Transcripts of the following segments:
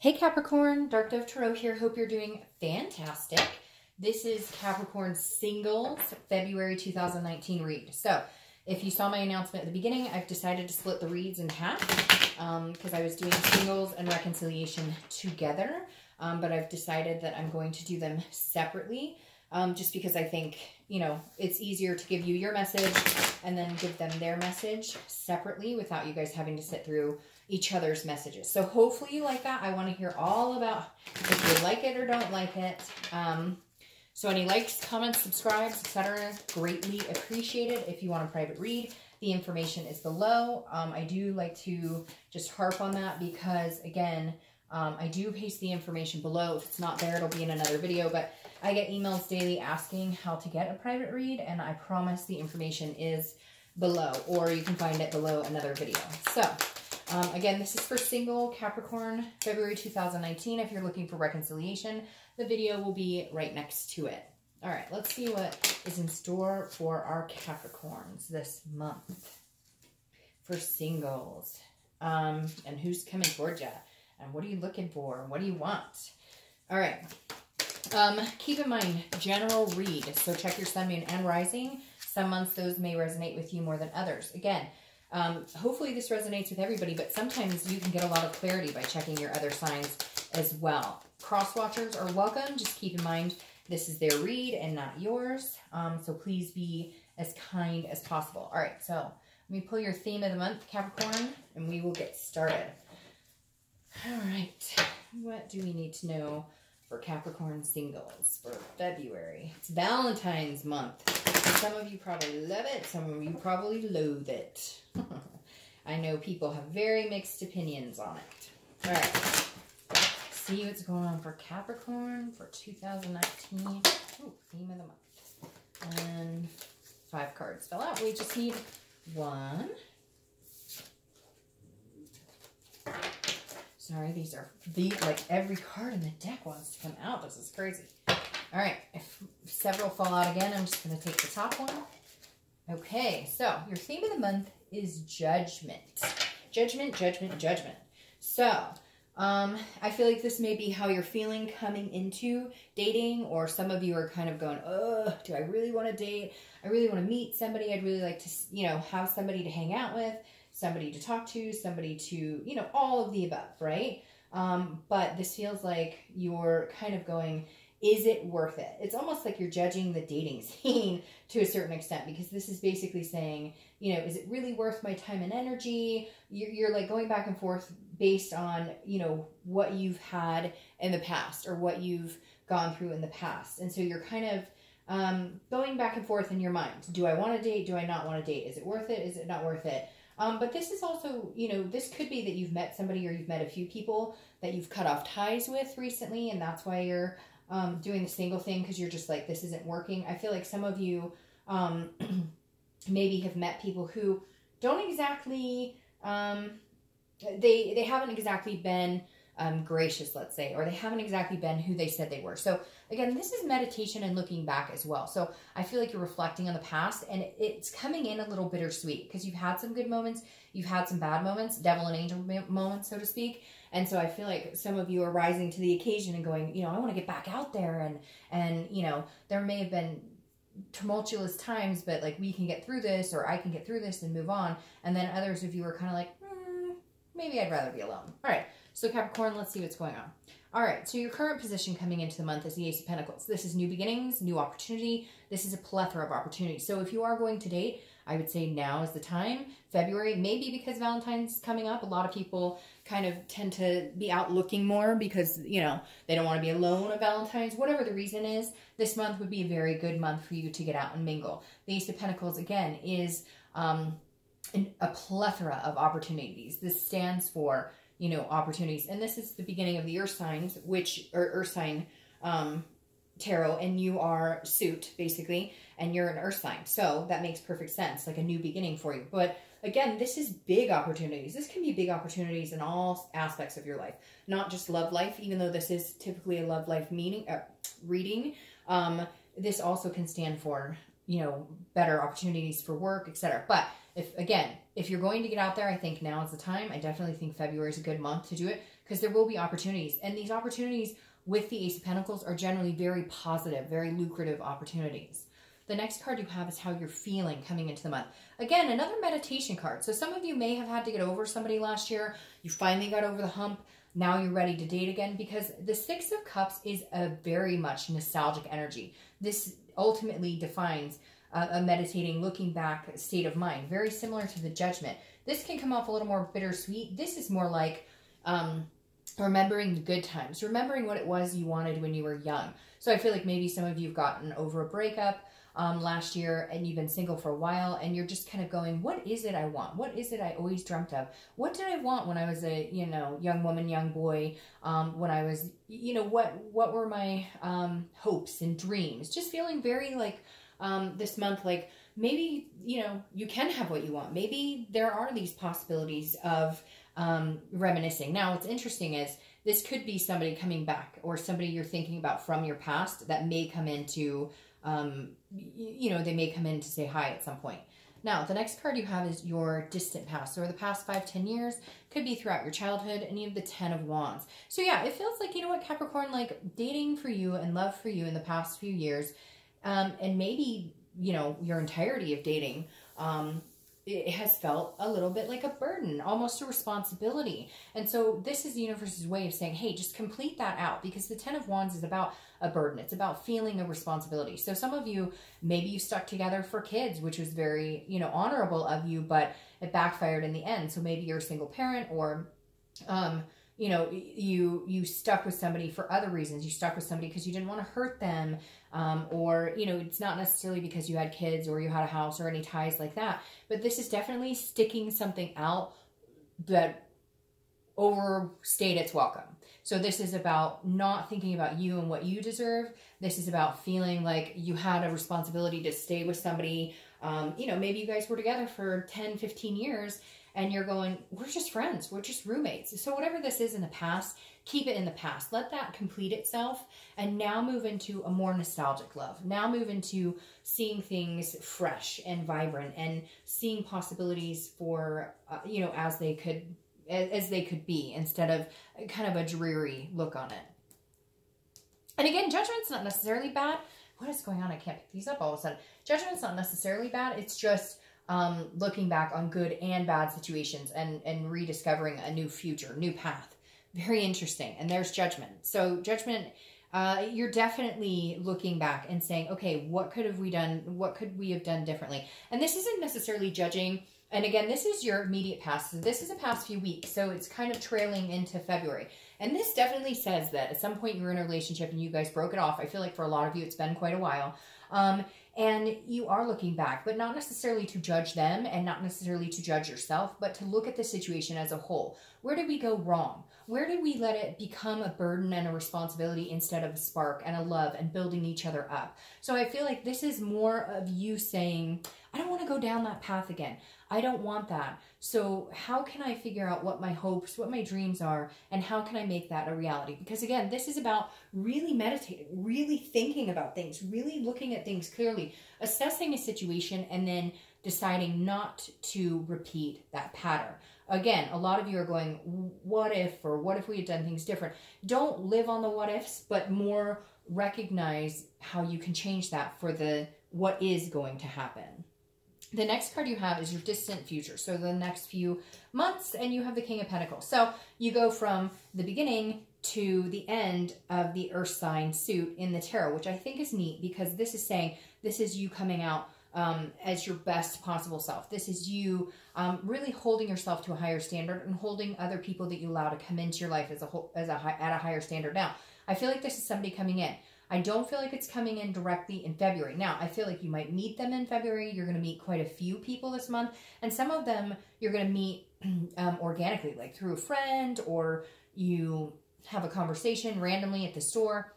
Hey Capricorn, Dark Dove Tarot here. Hope you're doing fantastic. This is Capricorn Singles February 2019 read. So if you saw my announcement at the beginning, I've decided to split the reads in half because I was doing singles and reconciliation together. But I've decided that I'm going to do them separately just because I think, you know, it's easier to give you your message and then give them their message separately without you guys having to sit through each other's messages. So hopefully you like that. I want to hear all about if you like it or don't like it. So any likes, comments, subscribes, etc. greatly appreciated. If you want a private read, the information is below. I do like to just harp on that because, again, I do paste the information below. If it's not there, it'll be in another video. But I get emails daily asking how to get a private read, and I promise the information is below, or you can find it below another video. So again, this is for single Capricorn, February 2019. If you're looking for reconciliation, the video will be right next to it. All right, let's see what is in store for our Capricorns this month for singles. And who's coming towards you? And what are you looking for? What do you want? All right. Keep in mind, general read. So check your sun, moon, and rising. Some months those may resonate with you more than others. Again, hopefully this resonates with everybody, but sometimes you can get a lot of clarity by checking your other signs as well. Cross watchers are welcome. Just keep in mind this is their read and not yours. So please be as kind as possible. All right, so let me pull your theme of the month, Capricorn, and we will get started. All right, what do we need to know for Capricorn singles for February? It's Valentine's month. Some of you probably love it. Some of you probably loathe it. I know people have very mixed opinions on it. All right. See what's going on for Capricorn for 2019. Ooh, theme of the month. And 5 cards fell out. We just need 1. Sorry, these are like every card in the deck wants to come out. This is crazy. All right, if several fall out again, I'm just going to take the top one. Okay, so your theme of the month is judgment. Judgment, judgment, judgment. So, I feel like this may be how you're feeling coming into dating, or some of you are kind of going, oh, do I really want to date? I really want to meet somebody. I'd really like to, you know, have somebody to hang out with, somebody to talk to, somebody to, you know, all of the above, right? But this feels like you're kind of going, is it worth it? It's almost like you're judging the dating scene to a certain extent, because this is basically saying, you know, is it really worth my time and energy? You're like going back and forth based on, you know, what you've had in the past or what you've gone through in the past. And so you're kind of going back and forth in your mind. Do I want to date? Do I not want to date? Is it worth it? Is it not worth it? But this is also, you know, this could be that you've met somebody or you've met a few people that you've cut off ties with recently, and that's why you're doing the single thing, because you're just like, this isn't working. I feel like some of you maybe have met people who don't exactly, they haven't exactly been gracious, let's say, or they haven't exactly been who they said they were. So again, this is meditation and looking back as well. So I feel like you're reflecting on the past, and it's coming in a little bittersweet because you've had some good moments, you've had some bad moments, devil and angel moments, so to speak. And so I feel like some of you are rising to the occasion and going, you know, I want to get back out there, and you know, there may have been tumultuous times, but like we can get through this, or I can get through this and move on. And then others of you are kind of like, maybe I'd rather be alone. All right. So Capricorn, let's see what's going on. All right, so your current position coming into the month is the Ace of Pentacles. This is new beginnings, new opportunity. This is a plethora of opportunities. So if you are going to date, I would say now is the time. February, maybe because Valentine's coming up, a lot of people kind of tend to be out looking more because, you know, they don't want to be alone at Valentine's. Whatever the reason is, this month would be a very good month for you to get out and mingle. The Ace of Pentacles, again, is a plethora of opportunities. This stands for, you know, opportunities. And this is the beginning of the Earth signs, which are Earth sign tarot, and you are suit, basically, and you're an Earth sign. So that makes perfect sense, like a new beginning for you. But again, this is big opportunities. This can be big opportunities in all aspects of your life, not just love life, even though this is typically a love life reading. This also can stand for, you know, better opportunities for work, etc. But if you're going to get out there, I think now is the time. I definitely think February is a good month to do it, because there will be opportunities. And these opportunities with the Ace of Pentacles are generally very positive, very lucrative opportunities. The next card you have is how you're feeling coming into the month. Again, another meditation card. So some of you may have had to get over somebody last year. You finally got over the hump. Now you're ready to date again, because the Six of Cups is a very much nostalgic energy. This ultimately defines a meditating, looking back state of mind, very similar to the Judgment. This can come off a little more bittersweet. This is more like remembering the good times, remembering what it was you wanted when you were young. So I feel like maybe some of you have gotten over a breakup last year, and you've been single for a while, and you're just kind of going, what is it I want? What is it I always dreamt of? What did I want when I was a, young woman, young boy? When I was, what were my hopes and dreams? Just feeling very like this month, like maybe, you can have what you want. Maybe there are these possibilities of reminiscing. Now, what's interesting is this could be somebody coming back, or somebody you're thinking about from your past that may come into they may come in to say hi at some point. Now, the next card you have is your distant past, or the past 5-10 years, could be throughout your childhood, and you have the Ten of Wands. So yeah, it feels like, Capricorn, like dating for you and love for you in the past few years, and maybe, your entirety of dating, it has felt a little bit like a burden, almost a responsibility. And so this is the universe's way of saying, hey, just complete that out, because the Ten of Wands is about a burden. It's about feeling a responsibility. So some of you, maybe you stuck together for kids, which was very, honorable of you, but it backfired in the end. So maybe you're a single parent, or, you stuck with somebody for other reasons. You stuck with somebody because you didn't want to hurt them. Or, it's not necessarily because you had kids or you had a house or any ties like that. But this is definitely sticking something out that overstayed its welcome. So this is about not thinking about you and what you deserve. This is about feeling like you had a responsibility to stay with somebody. Maybe you guys were together for 10, 15 years, and you're going, we're just friends. We're just roommates. So whatever this is in the past, keep it in the past. Let that complete itself, and now move into a more nostalgic love. Now move into seeing things fresh and vibrant, and seeing possibilities for, as they could be, instead of kind of a dreary look on it. And again, Judgment's not necessarily bad. What is going on? I can't pick these up all of a sudden. Judgment's not necessarily bad. It's just looking back on good and bad situations, and rediscovering a new future, new path. Very interesting. And there's Judgment. So Judgment, you're definitely looking back and saying, okay, what could have we done? What could we have done differently? And this isn't necessarily judging. And again, this is your immediate past. So this is the past few weeks. So it's kind of trailing into February. And this definitely says that at some point you were in a relationship and you guys broke it off. I feel like for a lot of you, it's been quite a while. And you are looking back, but not necessarily to judge them, and not necessarily to judge yourself, but to look at the situation as a whole. Where did we go wrong? Where did we let it become a burden and a responsibility instead of a spark and a love and building each other up? So I feel like this is more of you saying, I don't want to go down that path again. I don't want that. So how can I figure out what my hopes, what my dreams are, and how can I make that a reality? Because again, this is about really meditating, really thinking about things, really looking at things clearly, assessing a situation, and then deciding not to repeat that pattern. Again, a lot of you are going, what if, or what if we had done things different? Don't live on the what ifs, but more recognize how you can change that for the what is going to happen. The next card you have is your distant future. So the next few months, and you have the King of Pentacles. So you go from the beginning to the end of the Earth sign suit in the tarot, which I think is neat, because this is saying this is you coming out as your best possible self. This is you really holding yourself to a higher standard, and holding other people that you allow to come into your life at a higher standard. Now, I feel like this is somebody coming in. I don't feel like it's coming in directly in February. Now, I feel like you might meet them in February. You're going to meet quite a few people this month. And some of them you're going to meet organically, like through a friend, or you have a conversation randomly at the store.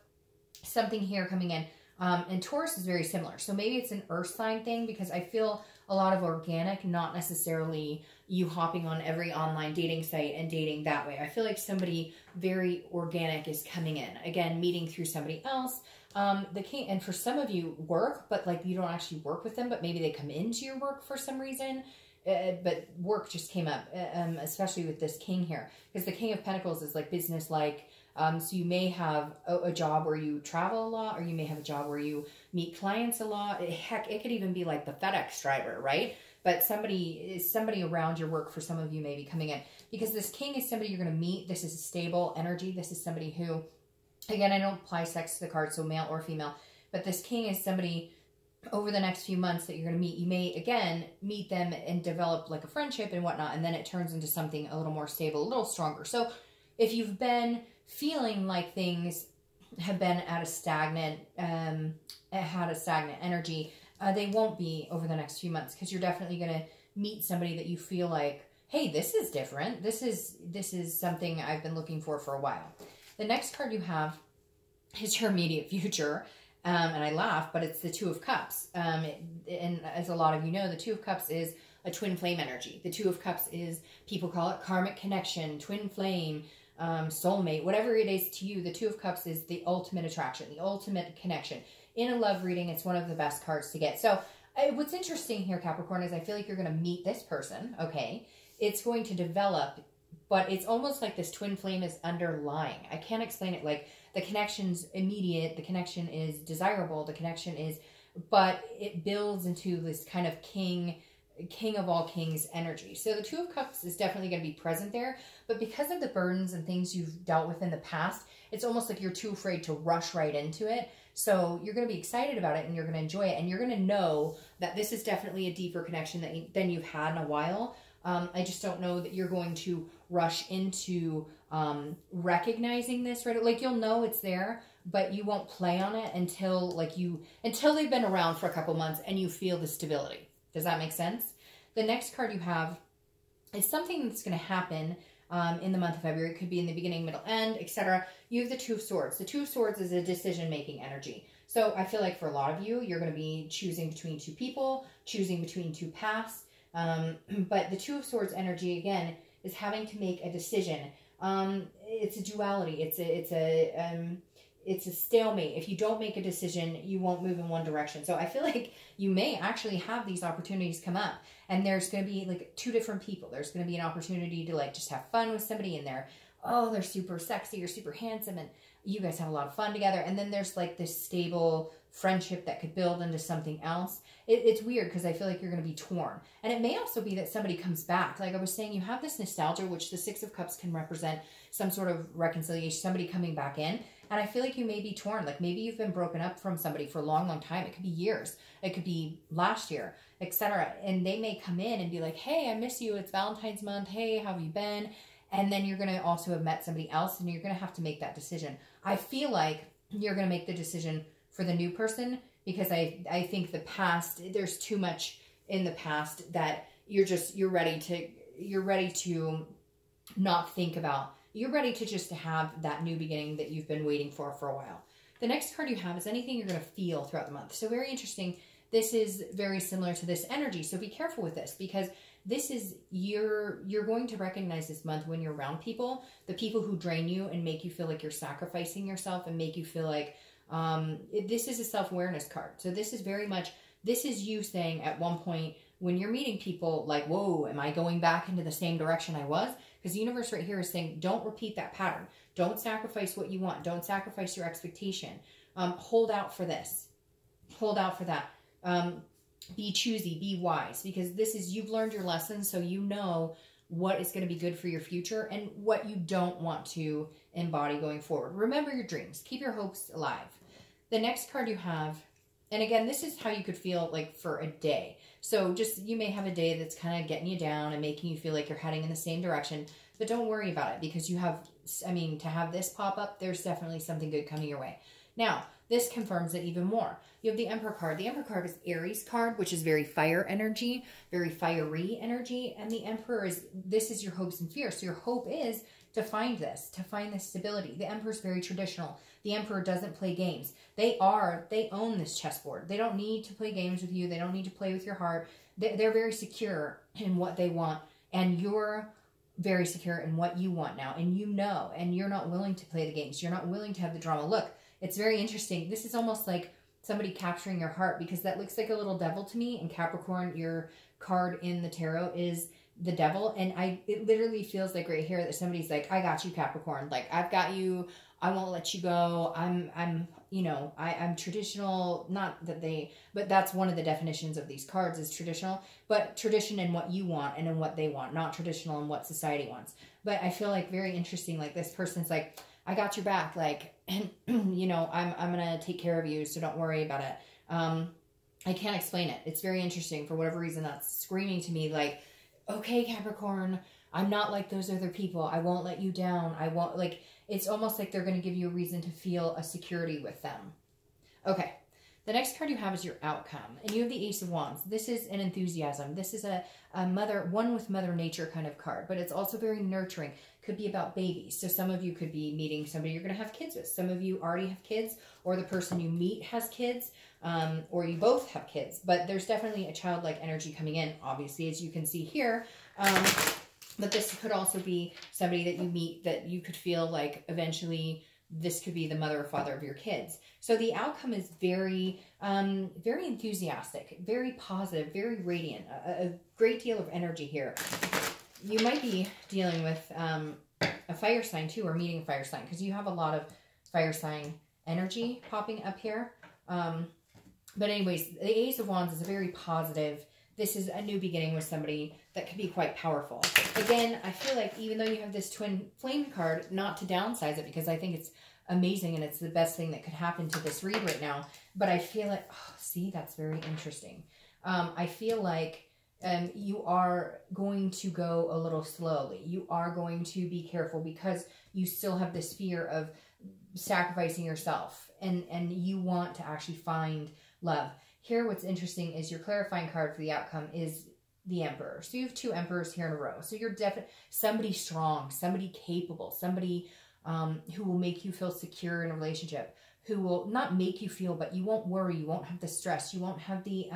Something here coming in. And Taurus is very similar. So maybe it's an earth sign thing, because I feel a lot of organic, not necessarily you hopping on every online dating site and dating that way. I feel like somebody very organic is coming in. Again, meeting through somebody else. The King, and for some of you work, but like you don't actually work with them, but maybe they come into your work for some reason. but work just came up, especially with this king here, because the King of Pentacles is like business-like. So you may have a job where you travel a lot, or you may have a job where you meet clients a lot. Heck, it could even be like the FedEx driver, right? But somebody around your work, for some of you, may be coming in, because this king is somebody you're going to meet. This is a stable energy. This is somebody who, again, I don't apply sex to the card, so male or female, but this king is somebody over the next few months that you're going to meet. You may, again, meet them and develop like a friendship and whatnot, and then it turns into something a little more stable, a little stronger. So if you've been feeling like things have been at a stagnant, had a stagnant energy, they won't be over the next few months, because you're definitely going to meet somebody that you feel like, hey, this is different. This is something I've been looking for a while. The next card you have is your immediate future. And I laugh, but it's the Two of Cups. And as a lot of you know, the Two of Cups is a twin flame energy. The Two of Cups is, people call it karmic connection, twin flame, soulmate, whatever it is to you. The Two of Cups is the ultimate attraction, the ultimate connection. In a love reading, it's one of the best cards to get. So what's interesting here, Capricorn, is I feel like you're going to meet this person, okay? It's going to develop, but it's almost like this twin flame is underlying. I can't explain it. Like, the connection's immediate, the connection is desirable, the connection is, but it builds into this kind of king of all kings energy. So the Two of Cups is definitely going to be present there, but because of the burdens and things you've dealt with in the past, it's almost like you're too afraid to rush right into it. So you're going to be excited about it, and you're going to enjoy it, and you're going to know that this is definitely a deeper connection than you've had in a while. I just don't know that you're going to rush into recognizing this, right? Like, you'll know it's there, but you won't play on it until they've been around for a couple months and you feel the stability. Does that make sense? The next card you have is something that's going to happen in the month of February. It could be in the beginning, middle, end, etc. You have the Two of Swords. The Two of Swords is a decision-making energy. So I feel like for a lot of you, you're going to be choosing between two people, choosing between two paths. But the Two of Swords energy, again, is having to make a decision. It's a duality. It's a stalemate. If you don't make a decision, you won't move in one direction. So I feel like you may actually have these opportunities come up, and there's going to be like two different people. There's going to be an opportunity to like just have fun with somebody in there. Oh, they're super sexy or super handsome, and you guys have a lot of fun together. And then there's like this stable friendship that could build into something else. It's weird, because I feel like you're going to be torn. And it may also be that somebody comes back. Like I was saying, you have this nostalgia, which the Six of Cups can represent some sort of reconciliation, somebody coming back in. And I feel like you may be torn. Like, maybe you've been broken up from somebody for a long, long time. It could be years. It could be last year, etc. And they may come in and be like, hey, I miss you. It's Valentine's month. Hey, how have you been? And then you're going to also have met somebody else, and you're going to have to make that decision. I feel like you're going to make the decision for the new person, because I think the past, there's too much in the past that you're ready to not think about. You're ready to just have that new beginning that you've been waiting for a while. The next card you have is anything you're going to feel throughout the month. So very interesting. This is very similar to this energy. So be careful with this, because this is, you're going to recognize this month when you're around people, the people who drain you and make you feel like you're sacrificing yourself and make you feel like, this is a self-awareness card. So this is very much, this is you saying at one point when you're meeting people, like, whoa, am I going back into the same direction I was? Because the universe right here is saying, don't repeat that pattern. Don't sacrifice what you want. Don't sacrifice your expectation. Hold out for this. Hold out for that. Be choosy, be wise, because this is, you've learned your lessons, so you know what is going to be good for your future and what you don't want to embody going forward. Remember your dreams. Keep your hopes alive. The next card you have, and again, this is how you could feel like for a day. So just, you may have a day that's kind of getting you down and making you feel like you're heading in the same direction, but don't worry about it, because you have, I mean, to have this pop up, there's definitely something good coming your way. Now, this confirms it even more. You have the Emperor card. The Emperor card is Aries card, which is very fire energy, very fiery energy. And the Emperor is, this is your hopes and fears. So your hope is to find this stability. The Emperor is very traditional. The Emperor doesn't play games. They own this chessboard. They don't need to play games with you. They don't need to play with your heart. They're very secure in what they want. And you're very secure in what you want now. And you know, and you're not willing to play the games. You're not willing to have the drama. Look, it's very interesting. This is almost like somebody capturing your heart, because that looks like a little devil to me. And Capricorn, you're card in the tarot is the devil. And it literally feels like right here that somebody's like, I got you, Capricorn. Like, I've got you. I won't let you go. I'm traditional. Not that but that's one of the definitions of these cards is traditional, but tradition in what you want and in what they want, not traditional in what society wants. But I feel like very interesting. Like, this person's like, I got your back. Like, and I'm going to take care of you. So don't worry about it. I can't explain it. It's very interesting. For whatever reason, that's screaming to me like, okay, Capricorn, I'm not like those other people. I won't let you down. I won't, like, it's almost like they're going to give you a reason to feel a security with them. Okay. The next card you have is your outcome. And you have the Ace of Wands. This is an enthusiasm. This is a one with Mother Nature kind of card, but it's also very nurturing. Could be about babies. So some of you could be meeting somebody you're going to have kids with. Some of you already have kids, or the person you meet has kids, or you both have kids. But there's definitely a childlike energy coming in, obviously, as you can see here. But this could also be somebody that you meet that you could feel like eventually this could be the mother or father of your kids. So the outcome is very, very enthusiastic, very positive, very radiant, a great deal of energy here. You might be dealing with a fire sign too, or meeting a fire sign, because you have a lot of fire sign energy popping up here. But anyways, the Ace of Wands is a very positive. This is a new beginning with somebody that could be quite powerful. Again, I feel like even though you have this twin flame card, not to downsize it, because I think it's amazing and it's the best thing that could happen to this read right now. But I feel like, oh, see, that's very interesting. I feel like you are going to go a little slowly. You are going to be careful because you still have this fear of sacrificing yourself, and you want to actually find love. Here, what's interesting is your clarifying card for the outcome is the Emperor. So you have two Emperors here in a row. So you're definitely somebody strong, somebody capable, somebody who will make you feel secure in a relationship, who will not make you feel, but you won't worry, you won't have the stress, you won't have the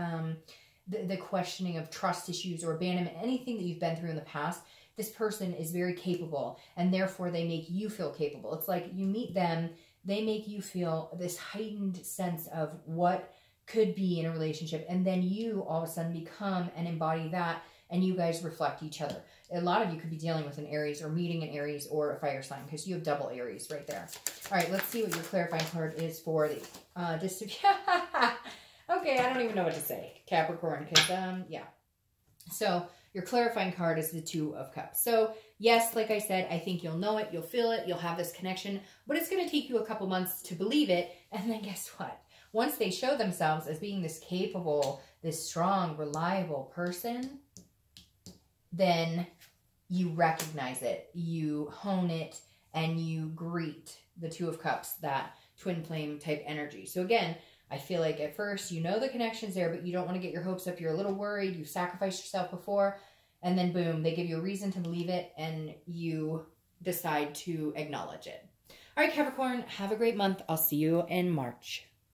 questioning of trust issues or abandonment, anything that you've been through in the past. This person is very capable, and therefore they make you feel capable. It's like you meet them, they make you feel this heightened sense of what could be in a relationship, and then you all of a sudden become and embody that, and you guys reflect each other. A lot of you could be dealing with an Aries or meeting an Aries or a fire sign, because you have double Aries right there. All right, let's see what your clarifying card is for the okay, I don't even know what to say, Capricorn, because yeah. So your clarifying card is the Two of Cups. So yes, like I said, I think you'll know it, you'll feel it, you'll have this connection, but it's going to take you a couple months to believe it. And then guess what? Once they show themselves as being this capable, this strong, reliable person, then you recognize it, you hone it, and you greet the Two of Cups, that twin flame type energy. So again, I feel like at first you know the connection's there, but you don't want to get your hopes up. You're a little worried. You've sacrificed yourself before, and then boom, they give you a reason to believe it, and you decide to acknowledge it. All right, Capricorn, have a great month. I'll see you in March.